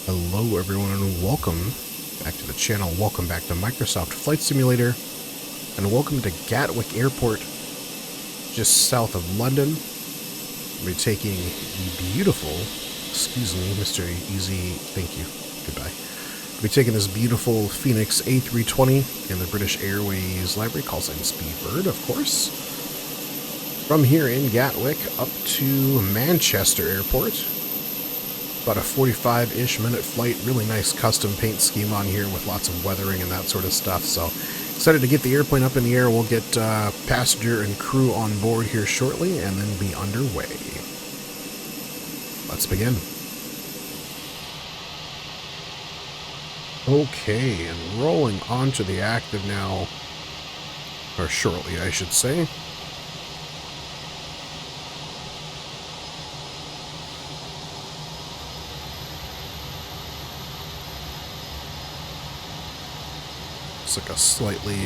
Hello everyone and welcome back to the channel. Welcome back to Microsoft Flight Simulator and welcome to Gatwick Airport just south of London. We're taking the beautiful, excuse me, Mr. Easy, thank you, goodbye. We're taking this beautiful Fenix A320 in the British Airways library, call sign Speedbird, of course. From here in Gatwick up to Manchester Airport. About a 45-ish minute flight. Really nice custom paint scheme on here with lots of weathering and that sort of stuff. So excited to get the airplane up in the air. We'll get passenger and crew on board here shortly and then be underway. Let's begin. Okay, and rolling onto the active now, or shortly I should say. Looks like a slightly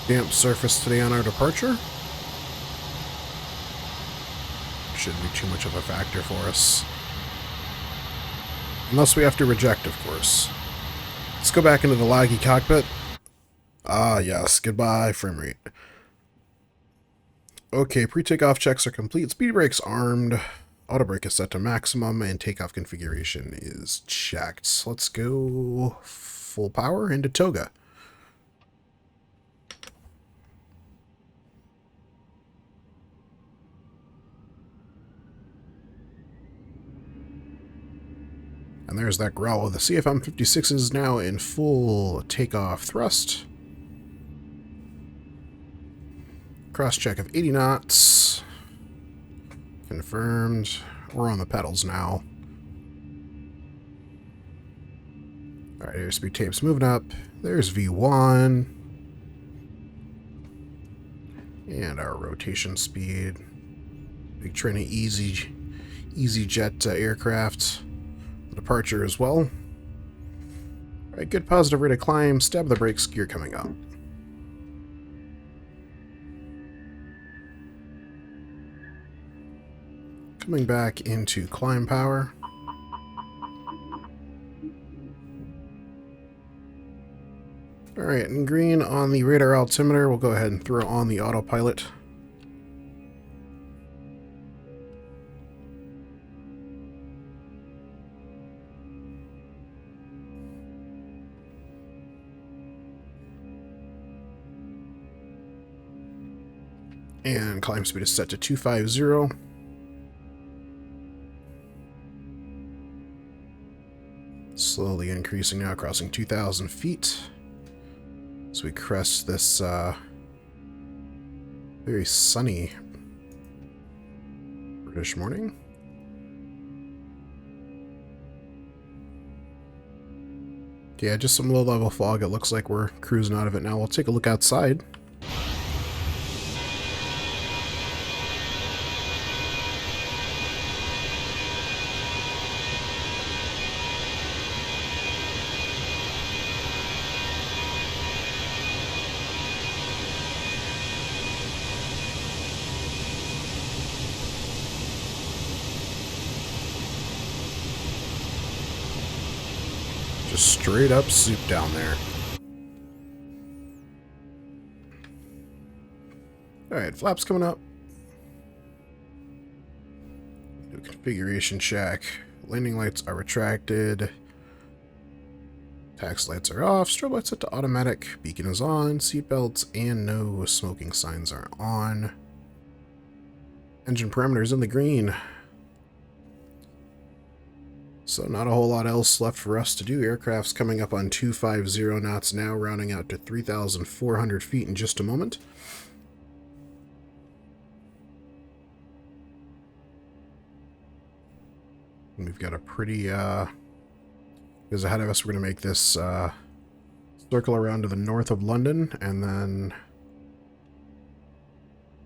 damp surface today on our departure. Shouldn't be too much of a factor for us. Unless we have to reject, of course. Let's go back into the laggy cockpit. Ah, yes. Goodbye, frame rate. Okay, pre-takeoff checks are complete. Speed brakes armed. Auto brake is set to maximum, and takeoff configuration is checked. Let's go full power into Toga. And there's that growl. The CFM56 is now in full takeoff thrust. Cross check of 80 knots. Confirmed. We're on the pedals now. Alright, airspeed tape's moving up. There's V1. And our rotation speed. Big train of easy jet aircraft. Departure as well. Alright, good positive rate of climb. Stab the brakes, gear coming up. Coming back into climb power. Alright, and green on the radar altimeter. We'll go ahead and throw on the autopilot. And climb speed is set to 250. Slowly increasing now, crossing 2,000 feet. As we crest this very sunny British morning. Yeah, just some low-level fog. It looks like we're cruising out of it now. We'll take a look outside. Just straight up soup down there. Alright, flaps coming up. Do a configuration check. Landing lights are retracted. Tax lights are off. Strobe lights set to automatic. Beacon is on. Seatbelts and no smoking signs are on. Engine parameters in the green. So not a whole lot else left for us to do. Aircraft's coming up on 250 knots now, rounding out to 3,400 feet in just a moment. And we've got a pretty, because ahead of us we're going to make this circle around to the north of London, and then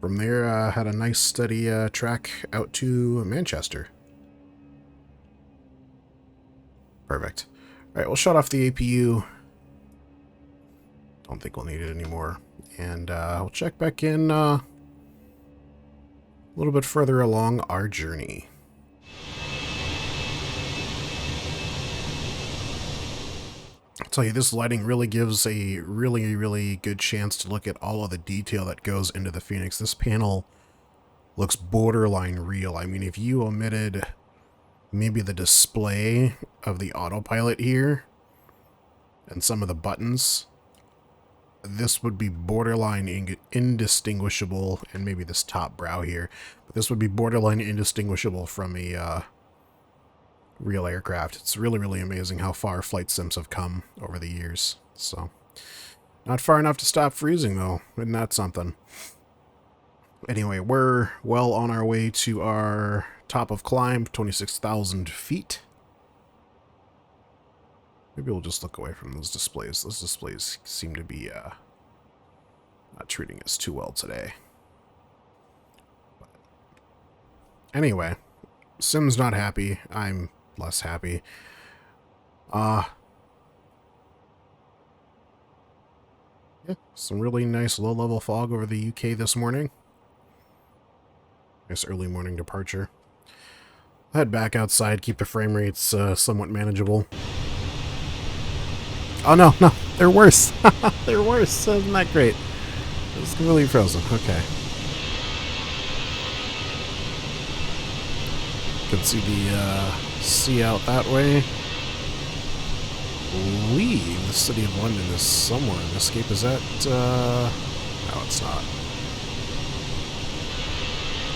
from there had a nice steady track out to Manchester. Perfect. Alright, we'll shut off the APU. Don't think we'll need it anymore. And we'll check back in a little bit further along our journey. I'll tell you, this lighting really gives a really good chance to look at all of the detail that goes into the Fenix. This panel looks borderline real. I mean, if you omitted maybe the display of the autopilot here and some of the buttons, this would be borderline indistinguishable, and maybe this top brow here, but this would be borderline indistinguishable from a real aircraft. It's really amazing how far flight sims have come over the years. So, not far enough to stop freezing, though. Isn't that something? Anyway, we're well on our way to our top of climb, 26,000 feet. Maybe we'll just look away from those displays. Those displays seem to be not treating us too well today. But anyway, Sim's not happy. I'm less happy. Yeah, some really nice low-level fog over the UK this morning. Nice early morning departure. I'll head back outside, keep the frame rates somewhat manageable. Oh, no, they're worse. They're worse. Isn't that great? It's completely frozen. Okay. You can see the sea out that way. I believe the city of London is somewhere in this Cape. Is that, no, it's not.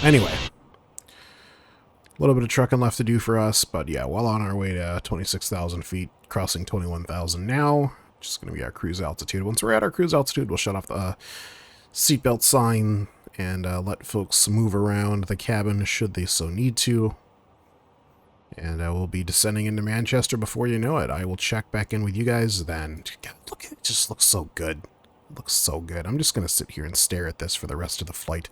Anyway. A little bit of trucking left to do for us, but yeah, well on our way to 26,000 feet, crossing 21,000 now. Just going to be our cruise altitude. Once we're at our cruise altitude, we'll shut off the seatbelt sign and let folks move around the cabin should they so need to. And we'll be descending into Manchester before you know it. I will check back in with you guys then. God, look, it just looks so good. It looks so good. I'm just going to sit here and stare at this for the rest of the flight.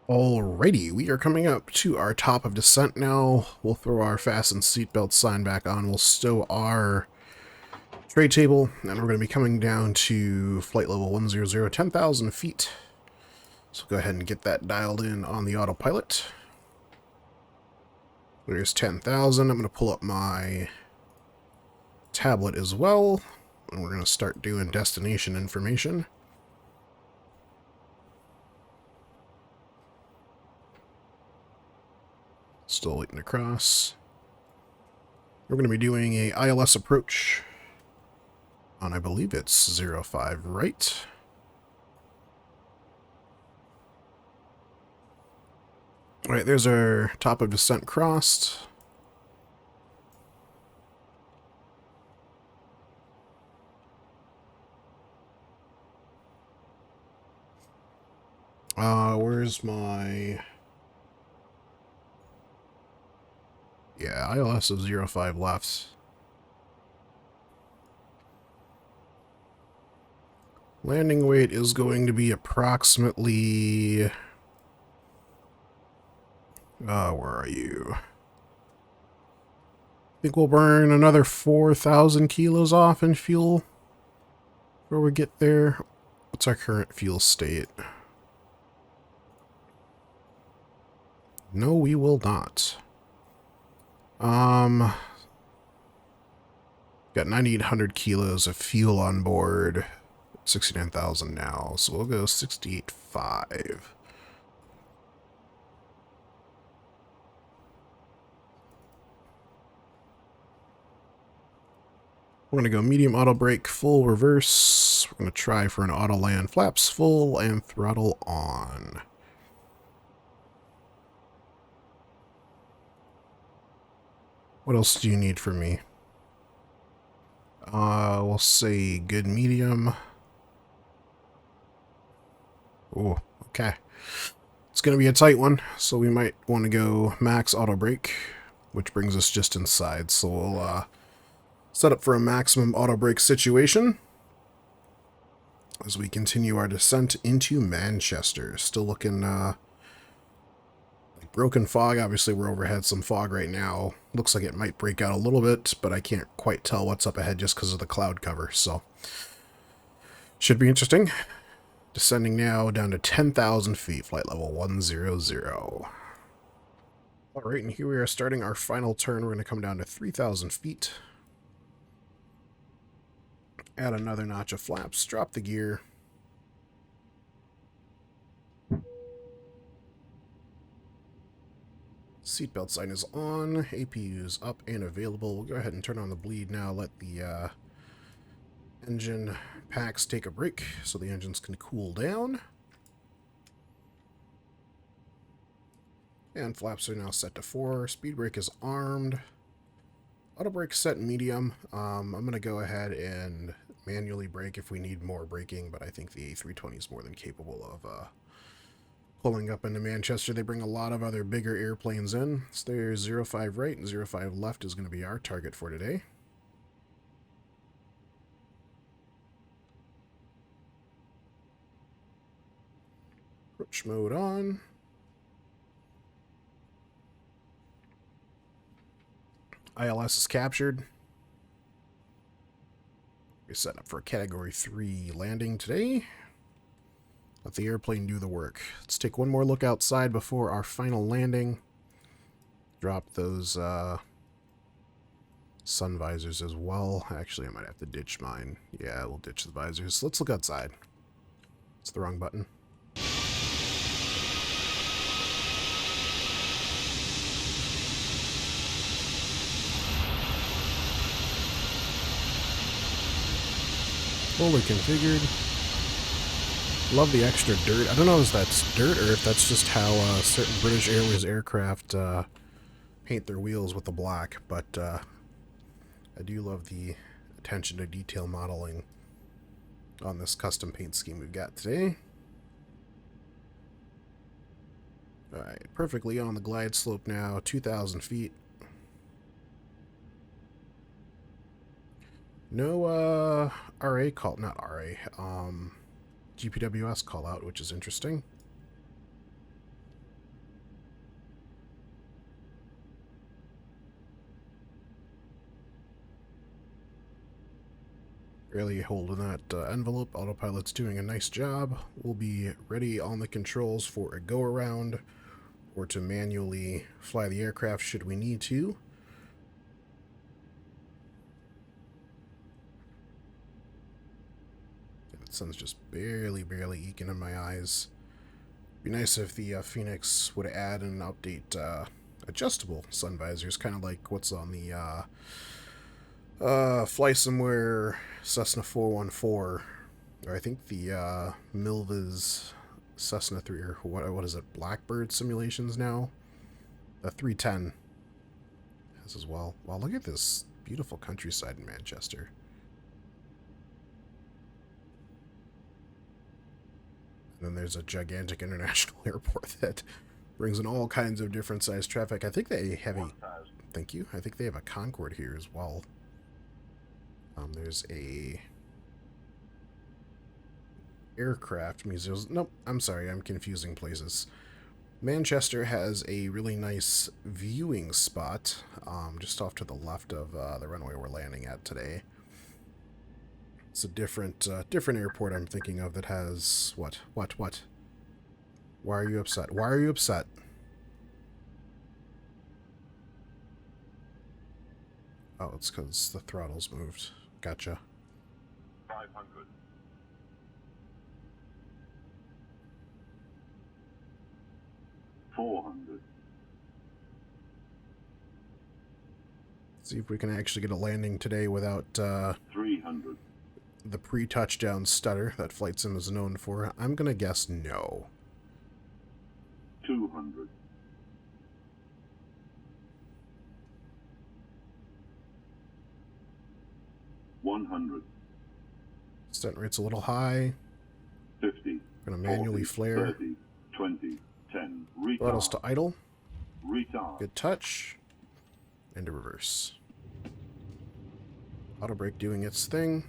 Alrighty, we are coming up to our top of descent now. We'll throw our fasten seatbelt sign back on. We'll stow our tray table, and we're going to be coming down to flight level 100, 10,000 feet. So go ahead and get that dialed in on the autopilot. There's 10,000. I'm going to pull up my tablet as well, and we're going to start doing destination information. Still waiting to cross. We're going to be doing a ILS approach on, I believe it's 05 right. Alright, there's our top of descent crossed. Where's my... Yeah, ILS of 05 left. Landing weight is going to be approximately... where are you? I think we'll burn another 4,000 kilos off in fuel before we get there. What's our current fuel state? No, we will not. Got 9,800 kilos of fuel on board. 69,000 now, so we'll go 68.5. We're going to go medium auto brake, full reverse. We're going to try for an auto land, flaps full and throttle on. What else do you need from me? We'll say good medium. Oh, okay. It's going to be a tight one, so we might want to go max auto brake, which brings us just inside. So we'll set up for a maximum auto brake situation as we continue our descent into Manchester. Still looking like broken fog. Obviously, we're overhead some fog right now. Looks like it might break out a little bit, but I can't quite tell what's up ahead just because of the cloud cover. So should be interesting. Descending now down to 10,000 feet, flight level 100. All right, and here we are starting our final turn. We're going to come down to 3,000 feet. Add another notch of flaps, drop the gear. Seatbelt sign is on, APU is up and available. We'll go ahead and turn on the bleed now, let the engine packs take a break so the engines can cool down. And flaps are now set to 4. Speed brake is armed. Auto brake set medium. I'm going to go ahead and manually brake if we need more braking, but I think the A320 is more than capable of pulling up into Manchester. They bring a lot of other bigger airplanes in. So there's 05 right and 05 left is going to be our target for today. Approach mode on. ILS is captured. We're set up for a Category 3 landing today. Let the airplane do the work. Let's take one more look outside before our final landing. Drop those sun visors as well. Actually, I might have to ditch mine. Yeah, we'll ditch the visors. Let's look outside. It's the wrong button. Fully configured. Love the extra dirt. I don't know if that's dirt or if that's just how certain British Airways aircraft paint their wheels with the black, but I do love the attention to detail modeling on this custom paint scheme we've got today. Alright, perfectly on the glide slope now, 2,000 feet. No RA call, not RA, GPWS call out, which is interesting. Barely holding that envelope. Autopilot's doing a nice job. We'll be ready on the controls for a go-around or to manually fly the aircraft should we need to. Sun's just barely eking in my eyes. Be nice if the Fenix would add and update adjustable sun visors, kind of like what's on the Fly Somewhere Cessna 414, or I think the Milva's Cessna 3, or what is it, Blackbird simulations now. The 310 has as well. Wow, look at this beautiful countryside in Manchester. Then there's a gigantic international airport that brings in all kinds of different sized traffic. I think they have a... Thank you. I think they have a Concorde here as well. There's a... aircraft museum. Nope, I'm sorry. I'm confusing places. Manchester has a really nice viewing spot just off to the left of the runway we're landing at today. It's a different airport I'm thinking of that has... What? Why are you upset? Why are you upset? Oh, it's because the throttle's moved. Gotcha. 500. 400. See if we can actually get a landing today without 300. the pre-touchdown stutter that Flight Sim is known for. I'm gonna guess no. 200. 100. Descent rate's a little high. 50. Gonna manually 40, flare. 30, 20, 10. Retard. Throttles to idle. Retard. Good touch. Into reverse. Auto brake doing its thing.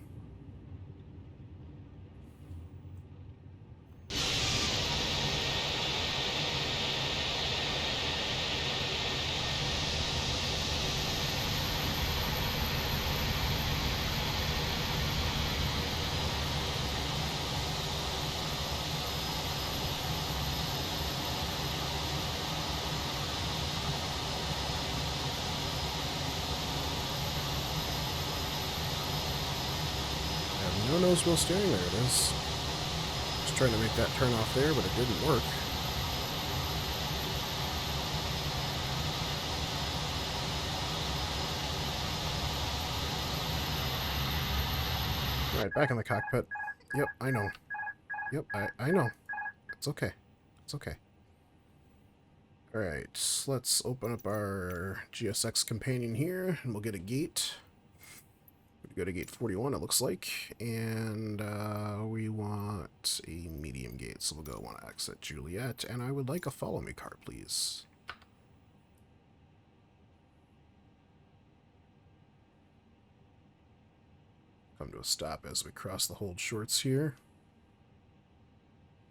No nose wheel steering, there it is. Just trying to make that turn off there, but it didn't work. Alright, back in the cockpit. Yep, I know. Yep, I know. It's okay. It's okay. Alright, let's open up our GSX companion here, and we'll get a gate. We'll go to gate 41, it looks like. And we want a medium gate, so we'll go want to exit Juliet. And I would like a follow me car, please. Come to a stop as we cross the hold shorts here.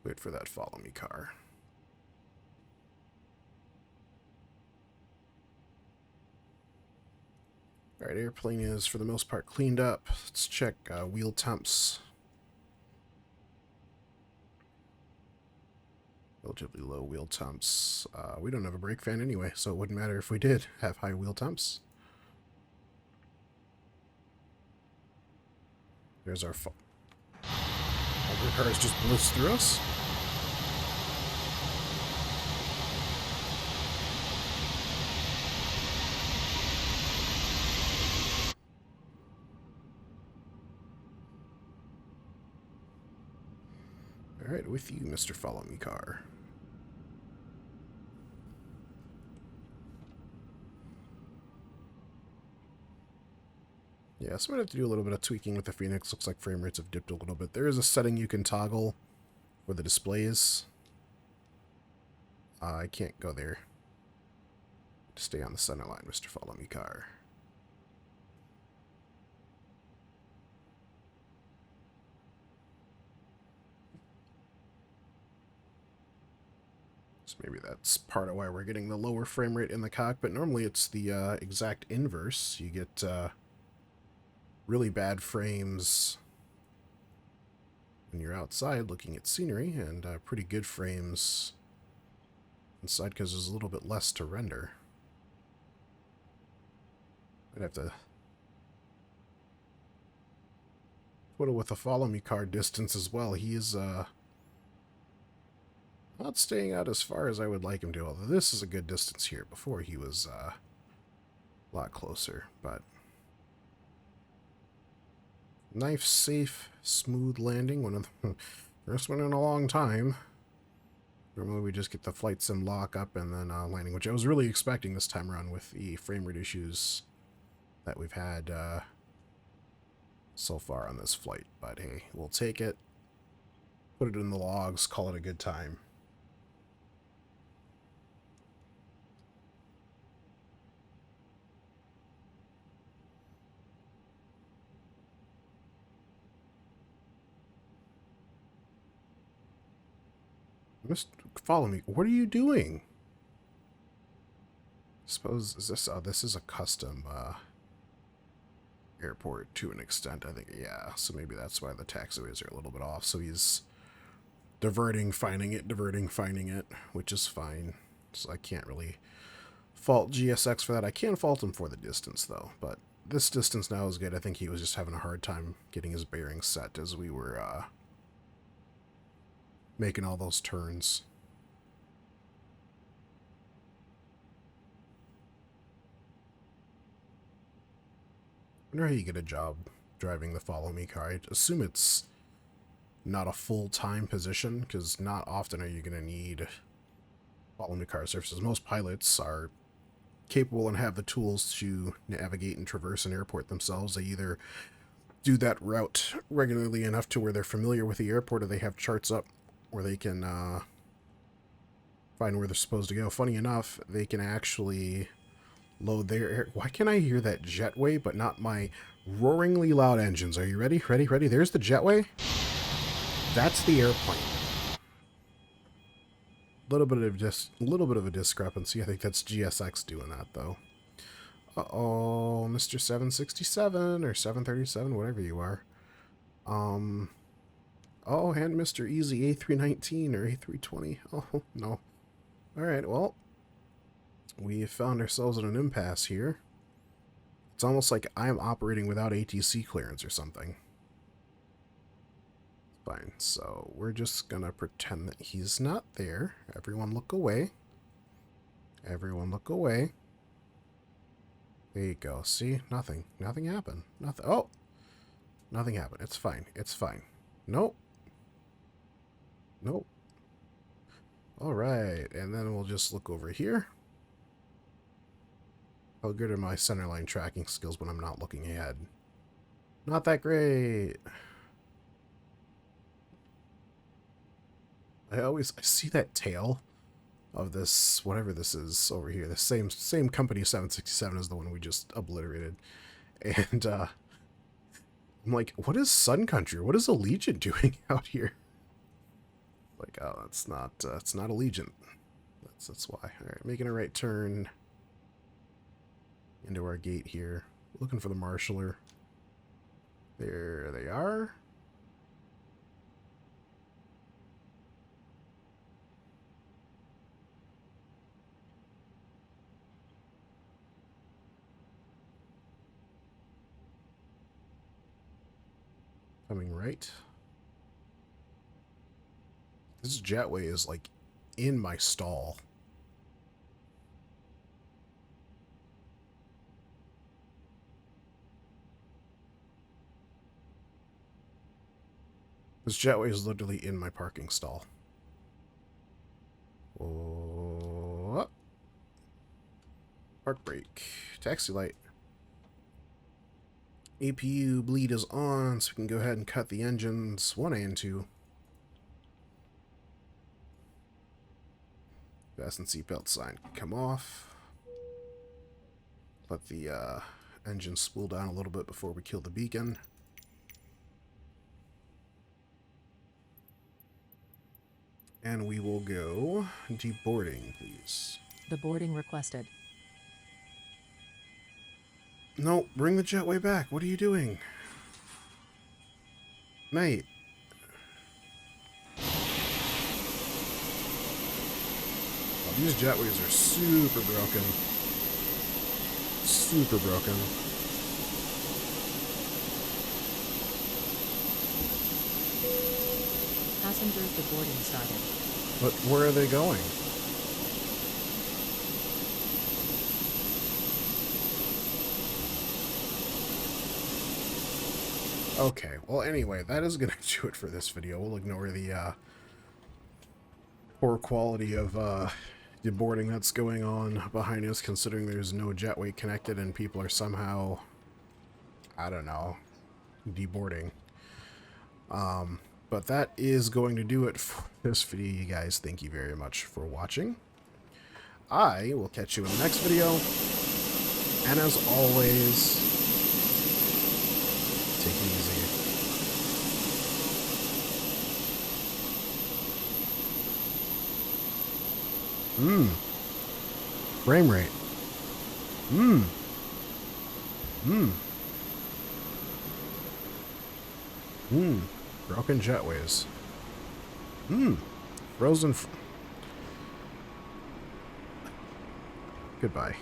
Wait for that follow me car. Alright, airplane is for the most part cleaned up. Let's check wheel temps. Relatively low wheel temps. We don't have a brake fan anyway, so it wouldn't matter if we did have high wheel temps. There's our other cars just blitzed through us. Alright, with you, Mr. Follow Me Car. Yeah, so I'm going to have to do a little bit of tweaking with the Fenix. Looks like frame rates have dipped a little bit. There is a setting you can toggle for the displays. I can't go there. Stay on the center line, Mr. Follow Me Car. So maybe that's part of why we're getting the lower frame rate in the cockpit. Normally it's the exact inverse. You get really bad frames when you're outside looking at scenery, and pretty good frames inside because there's a little bit less to render. I'd have to put it with a follow me car distance as well. He is not staying out as far as I would like him to, although this is a good distance here. Before he was a lot closer, but nice, safe, smooth landing. One of the first one in a long time. Normally we just get the flight sim lock up and then landing, which I was really expecting this time around with the frame rate issues that we've had so far on this flight. But hey, we'll take it, put it in the logs, call it a good time. Just follow me. What are you doing? Suppose is this? This is a custom airport to an extent. I think, yeah. So maybe that's why the taxiways are a little bit off. So he's diverting, finding it, which is fine. So I can't really fault GSX for that. I can fault him for the distance though. But this distance now is good. I think he was just having a hard time getting his bearings set as we were making all those turns. I wonder how you get a job driving the follow me car. I assume it's not a full-time position, because not often are you going to need follow me car services. Most pilots are capable and have the tools to navigate and traverse an airport themselves. They either do that route regularly enough to where they're familiar with the airport, or they have charts up where they can find where they're supposed to go. Funny enough, they can actually load their air. Why can I hear that jetway but not my roaringly loud engines? Are you ready? Ready? Ready? There's the jetway. That's the airplane. A little bit of a discrepancy. I think that's GSX doing that though. Uh-oh, Mr. 767 or 737, whatever you are. Oh, and Mr. Easy A319 or A320. Oh, no. Alright, well, we have found ourselves in an impasse here. It's almost like I'm operating without ATC clearance or something. Fine. So we're just gonna pretend that he's not there. Everyone look away. Everyone look away. There you go. See? Nothing. Nothing happened. Nothing. Oh! Nothing happened. It's fine. It's fine. Nope. Nope. Alright. And then we'll just look over here. How good are my centerline tracking skills when I'm not looking ahead? Not that great. I see that tail of this, whatever this is over here. The same company 767 as the one we just obliterated. And I'm like, what is Sun Country? What is Allegiant doing out here? Like, oh, it's not Allegiant. That's why. All right, making a right turn into our gate here. Looking for the marshaller. There they are. Coming right. This jetway is like in my stall. This jetway is literally in my parking stall. Oh. Park brake. Taxi light. APU bleed is on, so we can go ahead and cut the engines 1A and 2. Fasten seatbelt sign come off. Let the engine spool down a little bit before we kill the beacon. And we will go deboarding, please. The boarding requested. No, bring the jetway back. What are you doing? Mate. Oh, these jetways are super broken. Super broken. Passengers deboarding started. But where are they going? Okay, well anyway, that is going to do it for this video. We'll ignore the poor quality of deboarding that's going on behind us, considering there's no jetway connected and people are somehow, I don't know, deboarding. But that is going to do it for this video, you guys. Thank you very much for watching. I will catch you in the next video. And as always, take it easy. Frame rate. Broken jetways. Frozen. Goodbye.